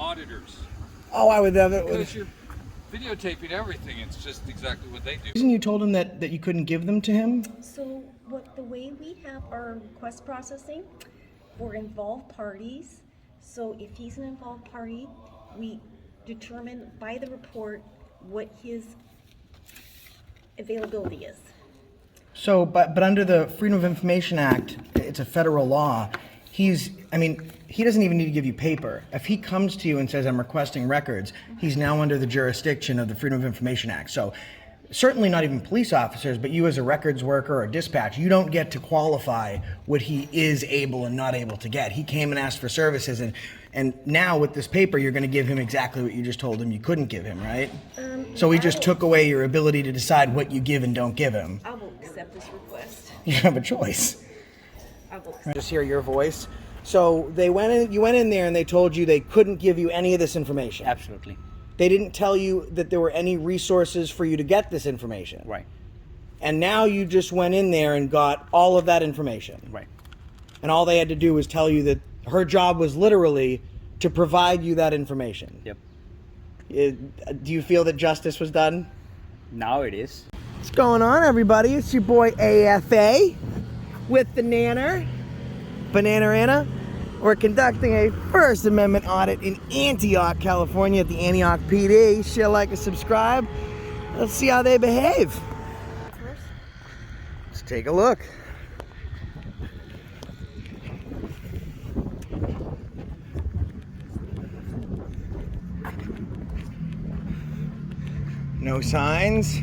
auditors. Oh, I would have it. Because you're videotaping everything. It's just exactly what they do. Reason you told him that you couldn't give them to him? So the way we have our request processing for involved parties, so if he's an involved party, we determine by the report what his availability is. So, but under the Freedom of Information Act, it's a federal law. He doesn't even need to give you paper. If he comes to you and says, I'm requesting records, he's now under the jurisdiction of the Freedom of Information Act. So certainly not even police officers, but you as a records worker or dispatch, you don't get to qualify what he is able and not able to get. He came and asked for services, and now with this paper, you're going to give him exactly what you just told him you couldn't give him, right? So we just took away your ability to decide what you give and don't give him. I will accept this request. You have a choice. I will accept. Just hear your voice. So you went in there and they told you they couldn't give you any of this information. Absolutely. They didn't tell you that there were any resources for you to get this information. Right. And now you just went in there and got all of that information. Right. And all they had to do was tell you that her job was literally to provide you that information. Yep. Do you feel that justice was done? Now it is. What's going on, everybody? It's your boy AFA with the Nanner, Banana. We're conducting a First Amendment audit in Antioch, California at the Antioch PD. Share, like, and subscribe. Let's see how they behave. Let's take a look. No signs.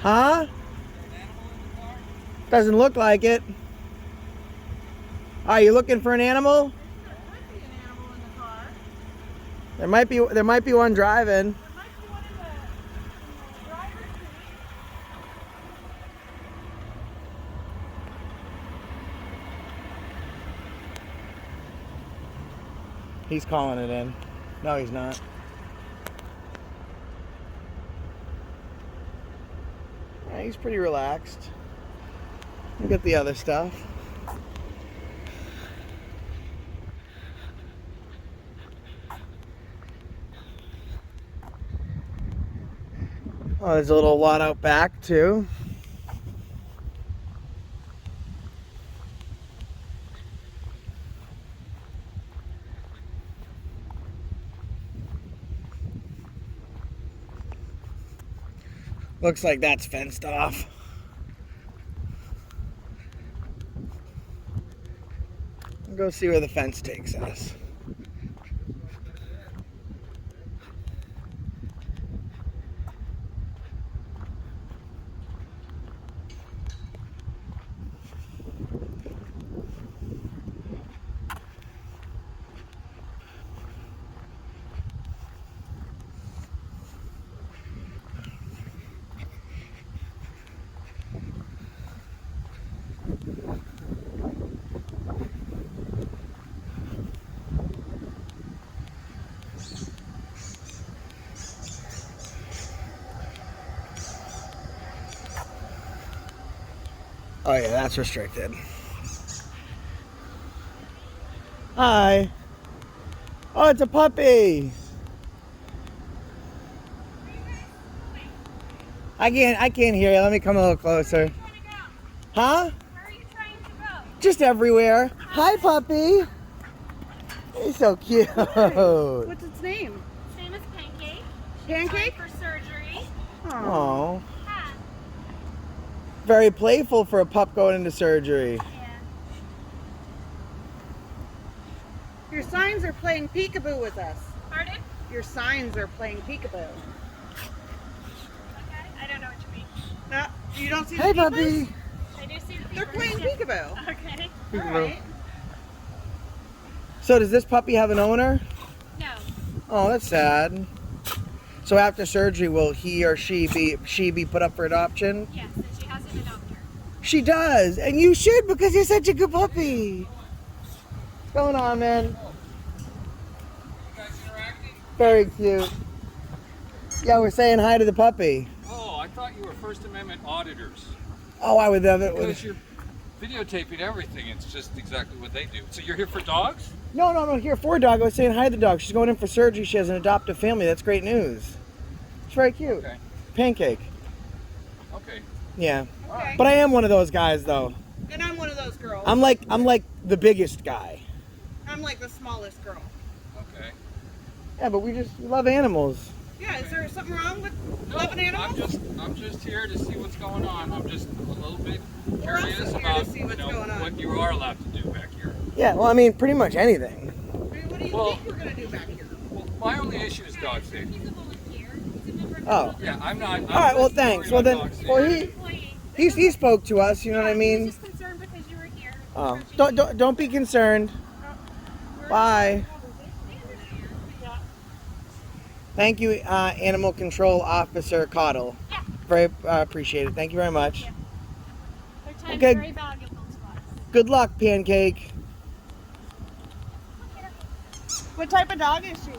Huh? Doesn't look like it. Are you looking for an animal? There might be one driving. He's calling it in. No, he's not. Yeah, he's pretty relaxed. Look at the other stuff. Oh, there's a little lot out back too. Looks like that's fenced off. We'll go see where the fence takes us. Oh yeah, that's restricted. Hi. Oh, it's a puppy. I can't hear you. Let me come a little closer. Huh? Where are you trying to go? Just everywhere. Hi, puppy. He's so cute. What's its name? Its name is Pancake. Pancake? For surgery. Oh. Cat. Very playful for a pup going into surgery. Yeah. Your signs are playing peekaboo with us. Pardon? Your signs are playing peekaboo. Okay. I don't know what you mean. No, you don't see the Hey, peepers? puppy. I do see the They're papers. playing peekaboo. Okay. All right. So does this puppy have an owner? No. Oh, that's sad. So after surgery, will he or she be put up for adoption? Yes, and she has an adopter. She does, and you should because you're such a good puppy. What's going on, man? You guys interacting? Very cute. Yeah, we're saying hi to the puppy. Oh, I thought you were First Amendment auditors. Oh, I would love it. Because you're videotaping everything. It's just exactly what they do. So you're here for dogs? No. Here, for a dog. I was saying hi to the dog. She's going in for surgery. She has an adoptive family. That's great news. It's very cute. Okay. Pancake. Okay. Yeah. Okay. But I am one of those guys, though. And I'm one of those girls. I'm like the biggest guy. I'm like the smallest girl. Okay. Yeah, but we love animals. Yeah, is there something wrong with No, loving animals? I'm just here to see what's going on. I'm just a little bit We're also curious here to about see what's going on. what you are allowed to do back here. Yeah, well, I mean, pretty much anything. What do you Well- think we're going to do back here? Well, my only issue is dog safety. He's a volunteer. He's a member of the Oh. Yeah, I'm not. All right, well, thanks. Well, then, well, employee. he spoke to us. You know what I He mean? was just concerned because you were here. Oh, don't be concerned. Bye. Thank you, Animal Control Officer Coddle. Yeah. Very appreciated. Thank you very much. Yeah. Their time's Okay. very valuable to us. Good luck, Pancake. What type of dog is she?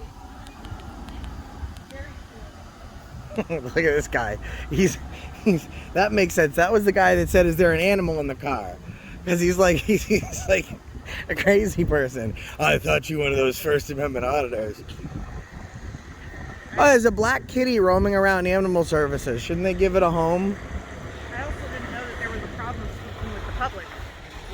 Look at this guy. He's that makes sense. That was the guy that said, "Is there an animal in the car?" Because he's like a crazy person. I thought you were one of those First Amendment auditors. Oh, there's a black kitty roaming around animal services. Shouldn't they give it a home? I also didn't know that there was a problem speaking with the public.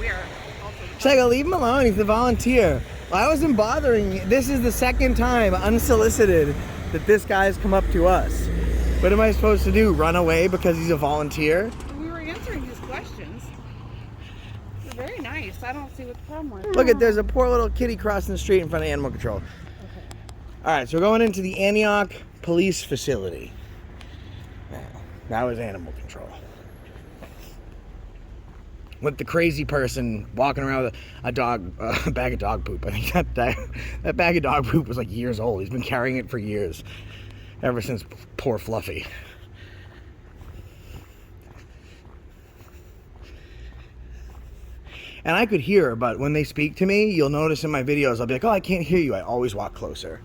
We are also the She's like, "Leave him alone. He's a volunteer." Well, I wasn't bothering you. This is the second time, unsolicited, that this guy's come up to us. What am I supposed to do? Run away because he's a volunteer? We were answering his questions. They're very nice. I don't see what the problem was. Look at, there's a poor little kitty crossing the street in front of Animal Control. All right, so we're going into the Antioch Police Facility. That was Animal Control. With the crazy person walking around with a bag of dog poop. I think that bag of dog poop was like years old. He's been carrying it for years. Ever since poor Fluffy. And I could hear, but when they speak to me, you'll notice in my videos, I'll be like, "Oh, I can't hear you." I always walk closer.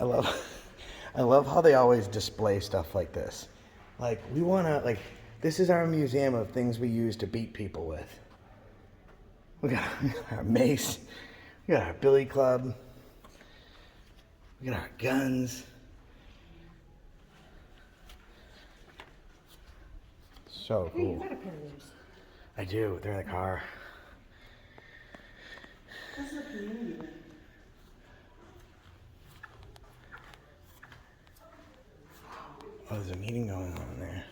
I love how they always display stuff like this. Like, this is our museum of things we use to beat people with. We got our mace, we got our billy club, we got our guns. So cool. You got a pair of those. I do, they're in the car. This is a community room. Oh, there's a meeting going on there.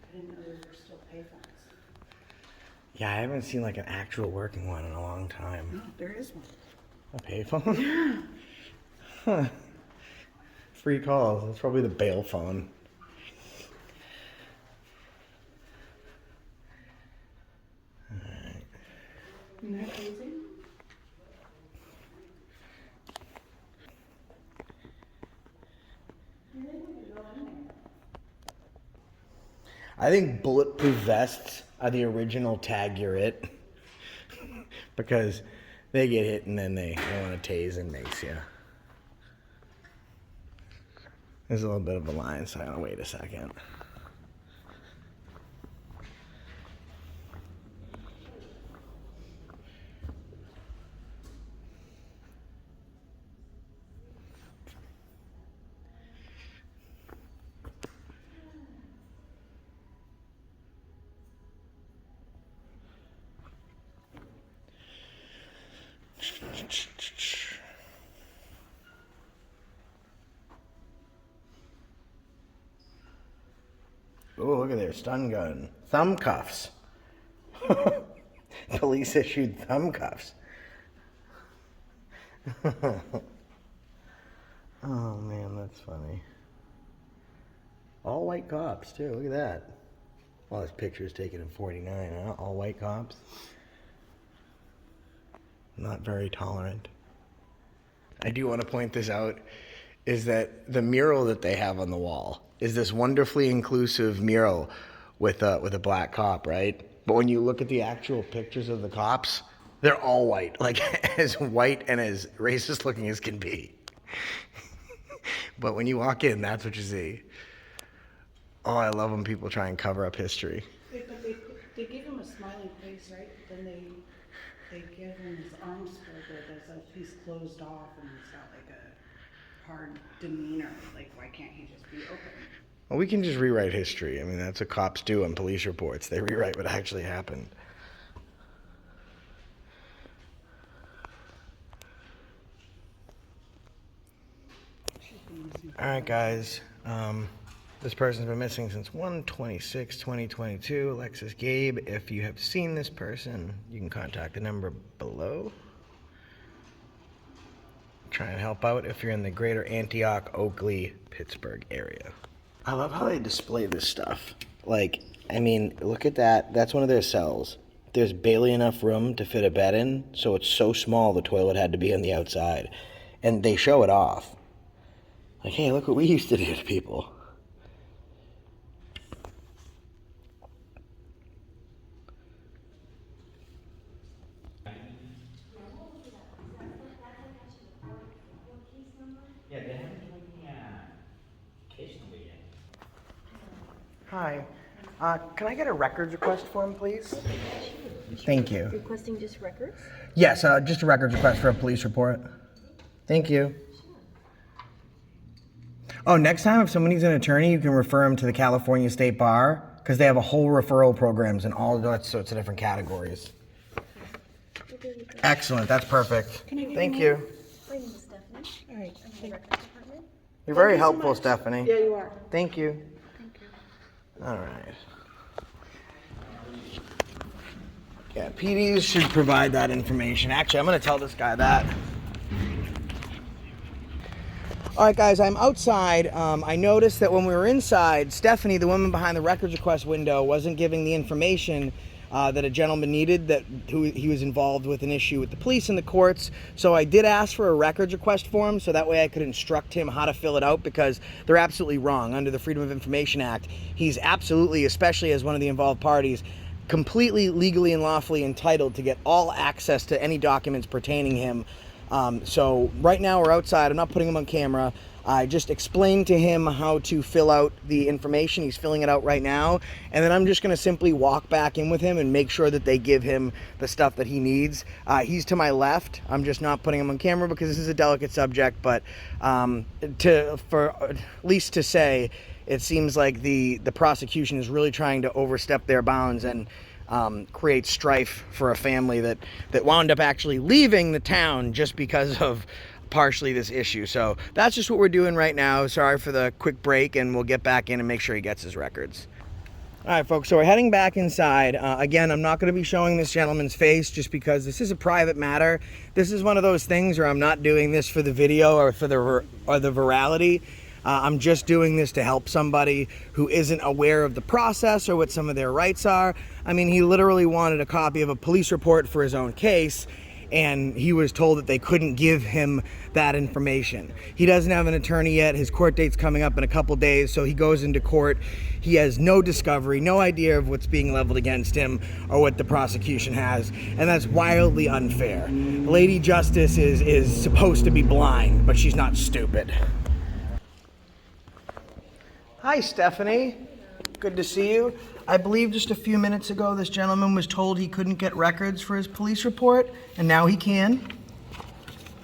I didn't know there were still payphones. Yeah, I haven't seen like an actual working one in a long time. No, there is one. A payphone? Yeah. Huh. Free calls. That's probably the bail phone. Alright. Isn't that crazy? I think bulletproof vests are the original tag you're it. Because they get hit and then they want to tase and mace you. There's a little bit of a line, so I gotta wait a second. Oh, look at there, stun gun. Thumb cuffs. Police issued thumb cuffs. Oh man, that's funny. All white cops too, look at that. Well, this picture is taken in 49, huh? All white cops. Not very tolerant. I do want to point this out, is that the mural that they have on the wall is this wonderfully inclusive mural with a black cop, right? But when you look at the actual pictures of the cops, they're all white, like as white and as racist looking as can be. But when you walk in, that's what you see. Oh, I love when people try and cover up history. But they give him a smiling face, right? But then they give him his arms folded as if he's closed off and he's got like a hard demeanor. Like, why can't he just be open? Well, we can just rewrite history. I mean, that's what cops do on police reports. They rewrite what actually happened. All right, guys. This person's been missing since 1/26/2022. Alexis Gabe. If you have seen this person, you can contact the number below. Try and help out if you're in the greater Antioch, Oakley, Pittsburgh area. I love how they display this stuff. Like, I mean, look at that. That's one of their cells. There's barely enough room to fit a bed in, so it's so small the toilet had to be on the outside. And they show it off. Like, hey, look what we used to do to people. Yeah, they haven't given me a case number yet. Hi. Can I get a records request form, please? Thank you. Requesting just records? Yes, just a records request for a police report. Thank you. Oh, next time if someone needs an attorney, you can refer them to the California State Bar, because they have a whole referral programs in all sorts of different categories. Excellent, that's perfect. Thank you. My name is Stephanie. All right. I'm in the records department. You're very helpful, Stephanie. Yeah, you are. Thank you. All right. Yeah, PDs should provide that information. Actually, I'm going to tell this guy that. All right, guys, I'm outside. I noticed that when we were inside, Stephanie, the woman behind the records request window, wasn't giving the information that a gentleman needed, he was involved with an issue with the police and the courts. So I did ask for a records request form so that way I could instruct him how to fill it out, because they're absolutely wrong. Under the Freedom of Information Act, he's absolutely, especially as one of the involved parties, completely legally and lawfully entitled to get all access to any documents pertaining him. So right now we're outside. I'm not putting him on camera. I just explained to him how to fill out the information. He's filling it out right now. And then I'm just going to simply walk back in with him and make sure that they give him the stuff that he needs. He's to my left. I'm just not putting him on camera because this is a delicate subject. But for at least to say, it seems like the prosecution is really trying to overstep their bounds and create strife for a family that wound up actually leaving the town just because of partially this issue. So that's just what we're doing right now. Sorry for the quick break, and we'll get back in and make sure he gets his records. All right, folks, so we're heading back inside. Again, I'm not going to be showing this gentleman's face just because this is a private matter. This is one of those things where I'm not doing this for the video or for the virality. I'm just doing this to help somebody who isn't aware of the process or what some of their rights are. I mean, he literally wanted a copy of a police report for his own case, and he was told that they couldn't give him that information. He doesn't have an attorney yet. His court date's coming up in a couple days, so he goes into court. He has no discovery, no idea of what's being leveled against him or what the prosecution has, and that's wildly unfair. Lady Justice is supposed to be blind, but she's not stupid. Hi, Stephanie. Good to see you. I believe just a few minutes ago this gentleman was told he couldn't get records for his police report, and now he can.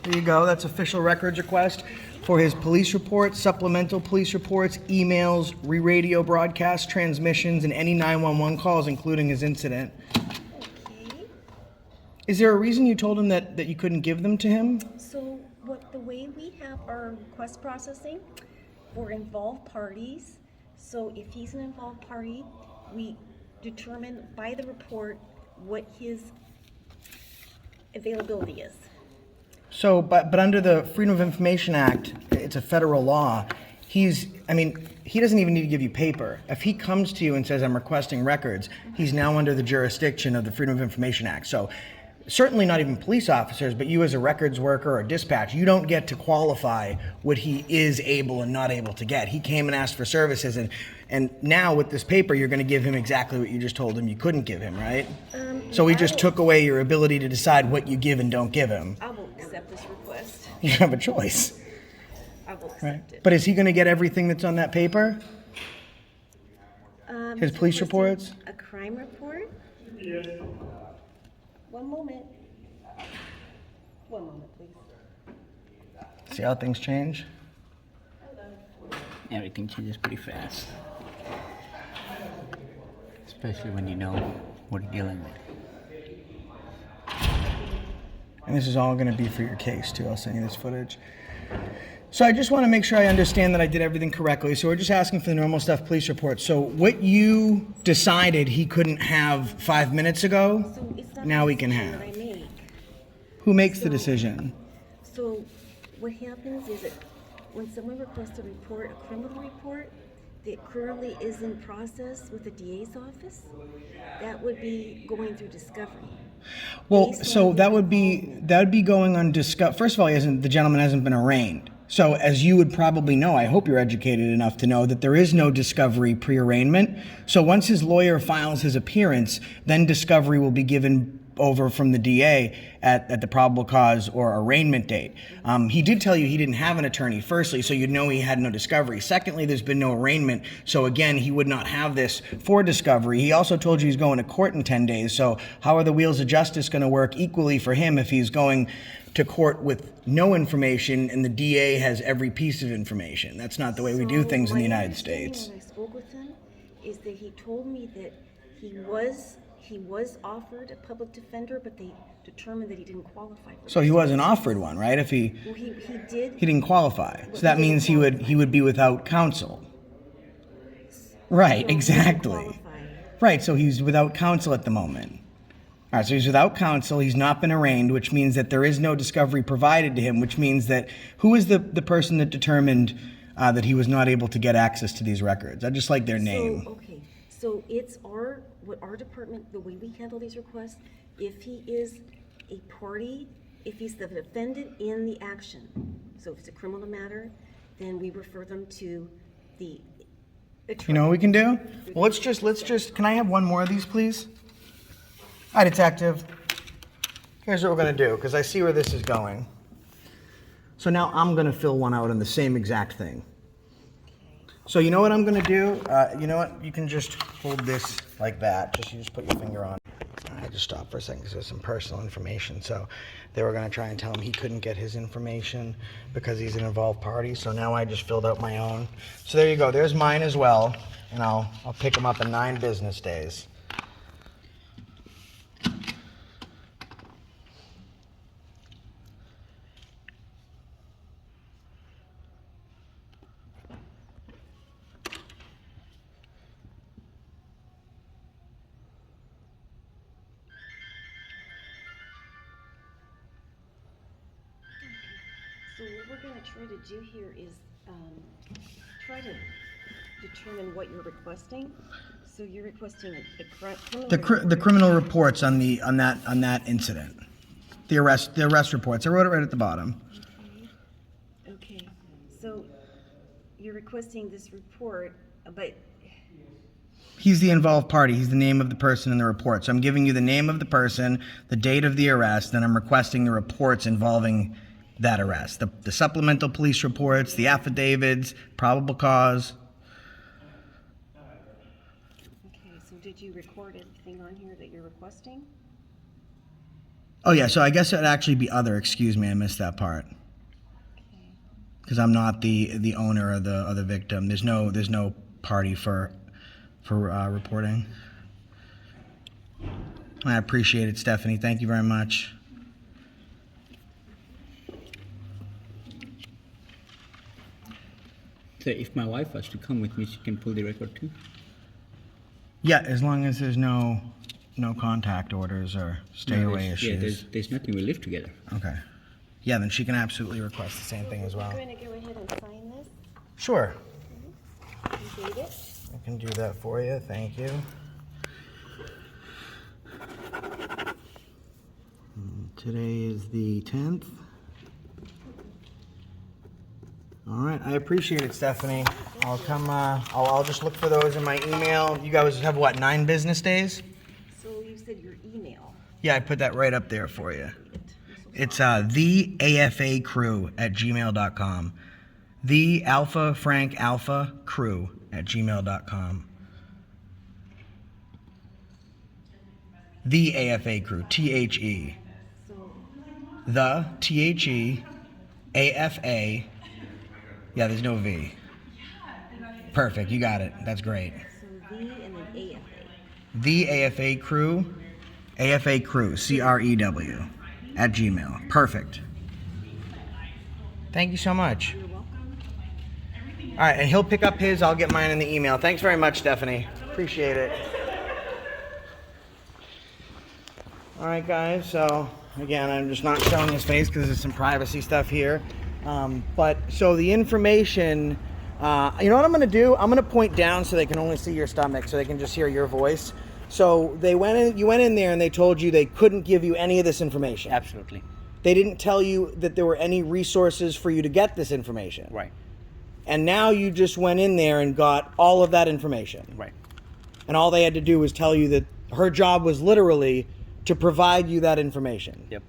There you go. That's official records request for his police report, supplemental police reports, emails, re-radio broadcasts, transmissions, and any 911 calls, including his incident. Okay. Is there a reason you told him that you couldn't give them to him? So the way we have our request processing for involved parties, So if he's an involved party, we determine by the report what his availability is. So, but under the Freedom of Information Act, it's a federal law. He doesn't even need to give you paper. If he comes to you and says, I'm requesting records, he's now under the jurisdiction of the Freedom of Information Act. So certainly not even police officers, but you as a records worker or dispatch, you don't get to qualify what he is able and not able to get. He came and asked for services, and now with this paper, you're going to give him exactly what you just told him you couldn't give him, right? So we just took away your ability to decide what you give and don't give him. I will accept this request. You have a choice. I will accept Right. it. But is he going to get everything that's on that paper? His he's police requesting reports? A crime report? Yes. One moment. One moment, please. See how things change? Everything changes pretty fast. Especially when you know what you're dealing with. And this is all going to be for your case, too. I'll send you this footage. So I just want to make sure I understand that I did everything correctly. So we're just asking for the normal stuff police report. So what you decided he couldn't have 5 minutes ago, So it's not now the he can decision have. that I make. Who makes the So- decision? So what happens is that when someone requests a report, a criminal report, that currently is in process with the DA's office, that would be going through discovery. Well, Based so on that the would be going on First of all, the gentleman hasn't been arraigned. So as you would probably know, I hope you're educated enough to know that there is no discovery pre-arraignment. So once his lawyer files his appearance, then discovery will be given over from the DA at the probable cause or arraignment date. He did tell you he didn't have an attorney, firstly, so you'd know he had no discovery. Secondly, there's been no arraignment, so again, he would not have this for discovery. He also told you he's going to court in 10 days, so how are the wheels of justice going to work equally for him if he's going to court with no information and the DA has every piece of information? That's not the way we do things in the My United understanding States. When I spoke with him, is that he told me that he was offered a public defender, but they determined that he didn't qualify for So it. he wasn't offered one, right? If he Well, he did. didn't qualify, so that means he would be without counsel. Right, No, he didn't exactly. qualify. Right, so he's without counsel at the moment. All right, so he's without counsel, he's not been arraigned, which means that there is no discovery provided to him, which means that who is the person that determined that he was not able to get access to these records? I'd just like their name. So, okay, so it's what our department, the way we handle these requests, if he is a party, if he's the defendant in the action, so if it's a criminal matter, then we refer them to the attorney. You know what we can do? Well, let's just, can I have one more of these, please? Hi, detective. Here's what we're gonna do, because I see where this is going. So now I'm gonna fill one out on the same exact thing. So you know what I'm gonna do? You know what? You can just hold this like that. You just put your finger on. I just stopped for a second because there's some personal information. So they were gonna try and tell him he couldn't get his information because he's an involved party. So now I just filled out my own. So there you go. There's mine as well, and I'll pick them up in 9 business days. So what we're gonna try to do here is, try to determine what you're requesting. So you're requesting a criminal The report. criminal reports on that incident, the arrest reports. I wrote it right at the bottom. Okay, so you're requesting this report, but He's the involved party. He's the name of the person in the report. So I'm giving you the name of the person, the date of the arrest, and I'm requesting the reports involving that arrest. The supplemental police reports, the affidavits, probable cause. okay, so did you record anything on here that you're requesting? Oh yeah, so I guess it'd actually be other. Excuse me, I missed that part. Okay. Because I'm not the owner or the victim. There's no party for reporting. I appreciate it, Stephanie. Thank you very much. So if my wife was to come with me, she can pull the record too? Yeah, as long as there's no contact orders or stay No, away there's- Yeah, issues. there's nothing. We live together. Okay. Yeah, then she can absolutely request the same thing as well. You're going to go ahead and sign this Sure. and date it. I can do that for you. Thank you. Today is the 10th. All right, I appreciate it, Stephanie. I'll come. I'll just look for those in my email. You guys have what, 9 business days? So you said your email. Yeah, I put that right up there for you. It's theafacrew@gmail.com. The Alpha Frank Alpha Crew@gmail.com. The AFA Crew, THE. So The THE AFA. Yeah, there's no V. Perfect, you got it. That's great. so V and then AFA. The AFA Crew, AFA Crew, CREW, @gmail. Perfect. Thank you so much. You're welcome. All right, and he'll pick up his. I'll get mine in the email. Thanks very much, Stephanie. Appreciate it. All right, guys. So again, I'm just not showing his face because there's some privacy stuff here. But so the information, you know what I'm going to do? I'm going to point down so they can only see your stomach, so they can just hear your voice. So they went in. You went in there, and they told you they couldn't give you any of this information. Absolutely. They didn't tell you that there were any resources for you to get this information. Right. And now you just went in there and got all of that information. Right. And all they had to do was tell you that her job was literally to provide you that information. Yep.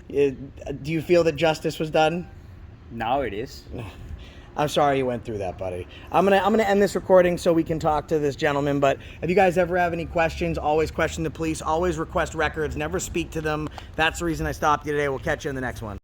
Do you feel that justice was done? Now it is. I'm sorry you went through that, buddy. I'm gonna end this recording so we can talk to this gentleman. But if you guys ever have any questions, always question the police. Always request records. Never speak to them. That's the reason I stopped you today. We'll catch you in the next one.